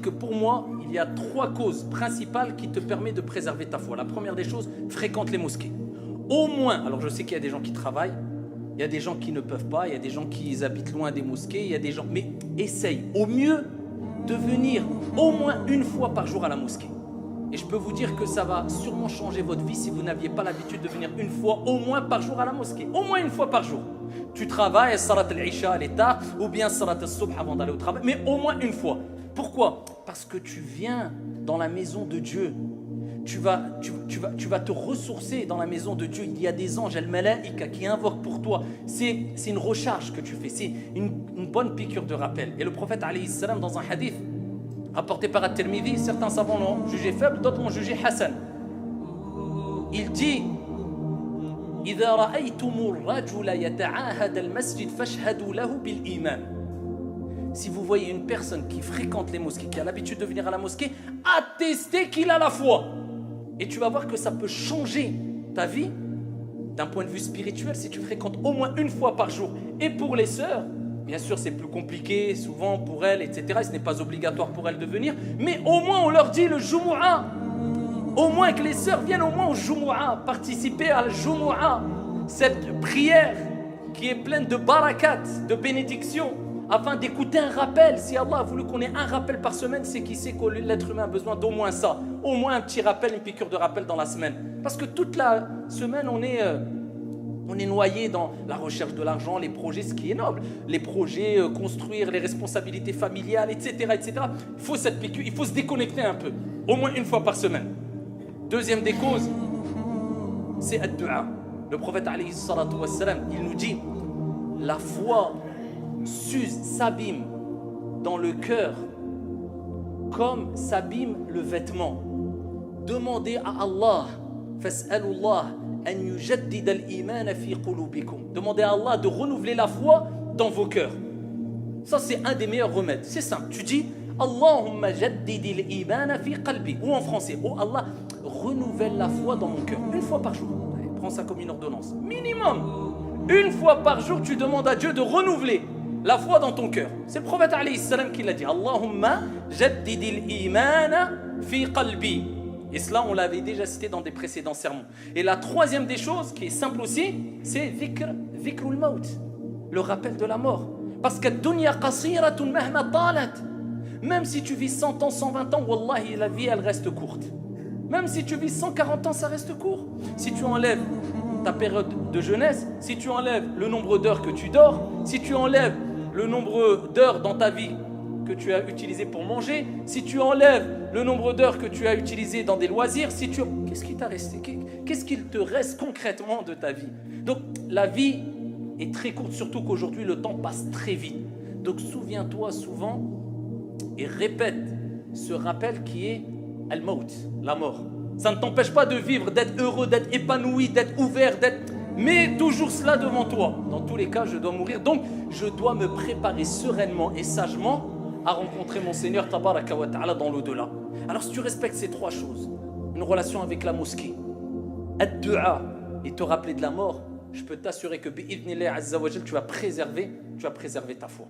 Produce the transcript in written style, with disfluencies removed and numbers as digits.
Que pour moi, il y a 3 causes principales qui te permettent de préserver ta foi. La première des choses, fréquente les mosquées. Au moins, alors je sais qu'il y a des gens qui travaillent, il y a des gens qui ne peuvent pas, il y a des gens qui habitent loin des mosquées, il y a des gens... Mais essaye au mieux de venir au moins une fois par jour à la mosquée. Et je peux vous dire que ça va sûrement changer votre vie si vous n'aviez pas l'habitude de venir une fois au moins par jour à la mosquée. Au moins une fois par jour. Tu travailles, salat al-isha elle est tard, ou bien salat al-subh avant d'aller au travail, mais au moins une fois. Pourquoi? Parce que tu viens dans la maison de Dieu. Tu vas te ressourcer dans la maison de Dieu. Il y a des anges, al-malaïka, qui invoquent pour toi. C'est une recharge que tu fais. C'est une bonne piqûre de rappel. Et le prophète, alayhi salam, dans un hadith rapporté par At-Tirmidhi, certains savants l'ont jugé faible, d'autres l'ont jugé hassan. Il dit إذا رأيتم الرجل يتعاهد المسجد فاشهدوا له بالإيمان. Si vous voyez une personne qui fréquente les mosquées, qui a l'habitude de venir à la mosquée, attestez qu'il a la foi. Et tu vas voir que ça peut changer ta vie d'un point de vue spirituel si tu fréquentes au moins une fois par jour. Et pour les sœurs, bien sûr c'est plus compliqué souvent pour elles, etc. Ce n'est pas obligatoire pour elles de venir, mais au moins on leur dit le Jumu'ah. Au moins que les sœurs viennent au moins au Jumu'ah, participer à la Jumu'ah, cette prière qui est pleine de barakat, de bénédictions, afin d'écouter un rappel. Si Allah a voulu qu'on ait un rappel par semaine, c'est qu'il sait que l'être humain a besoin d'au moins ça. Au moins un petit rappel, une piqûre de rappel dans la semaine. Parce que toute la semaine, on est noyé dans la recherche de l'argent, les projets, ce qui est noble. Les projets, construire, les responsabilités familiales, etc., etc. Il faut cette piqûre, il faut se déconnecter un peu. Au moins une fois par semaine. Deuxième des causes, c'est ad-du'a. Le prophète, alayhi salatu wassalam, il nous dit, la foi s'use, s'abîme dans le cœur comme s'abîme le vêtement. Demandez à Allah, fas'alullah an yujaddid al-iman fi qulubikum. Demandez à Allah de renouveler la foi dans vos cœurs. Ça c'est un des meilleurs remèdes. C'est simple. Tu dis Allahumma jaddid al-iman fi qalbi, ou en français, oh Allah, renouvelle la foi dans mon cœur une fois par jour. Allez, prends ça comme une ordonnance. Minimum. Une fois par jour, tu demandes à Dieu de renouveler la foi dans ton cœur. C'est le prophète alayhi salam qui l'a dit. Allahumma jaddidil imana fi qalbi. Et cela, on l'avait déjà cité dans des précédents sermons. Et la troisième des choses, qui est simple aussi, c'est dhikrul maut, le rappel de la mort. Parce que dunya qasiratun mahma talat. Même si tu vis 100 ans, 120 ans, wallahi, la vie, elle reste courte. Même si tu vis 140 ans, ça reste court. Si tu enlèves ta période de jeunesse, si tu enlèves le nombre d'heures que tu dors, si tu enlèves le nombre d'heures dans ta vie que tu as utilisé pour manger, si tu enlèves le nombre d'heures que tu as utilisé dans des loisirs, si tu... qu'est-ce qui t'a resté? Qu'est-ce qu'il te reste concrètement de ta vie? Donc la vie est très courte, surtout qu'aujourd'hui le temps passe très vite. Donc souviens-toi souvent et répète ce rappel qui est al-maut, la mort. Ça ne t'empêche pas de vivre, d'être heureux, d'être épanoui, d'être ouvert, d'être... Mais toujours cela devant toi. Dans tous les cas, je dois mourir. Donc, je dois me préparer sereinement et sagement à rencontrer mon Seigneur Tabaraka wa Ta'ala dans l'au-delà. Alors, si tu respectes ces 3 choses, une relation avec la mosquée, ad-du'a et te rappeler de la mort, je peux t'assurer que bi'idhnillah azza wa jal, tu vas préserver ta foi.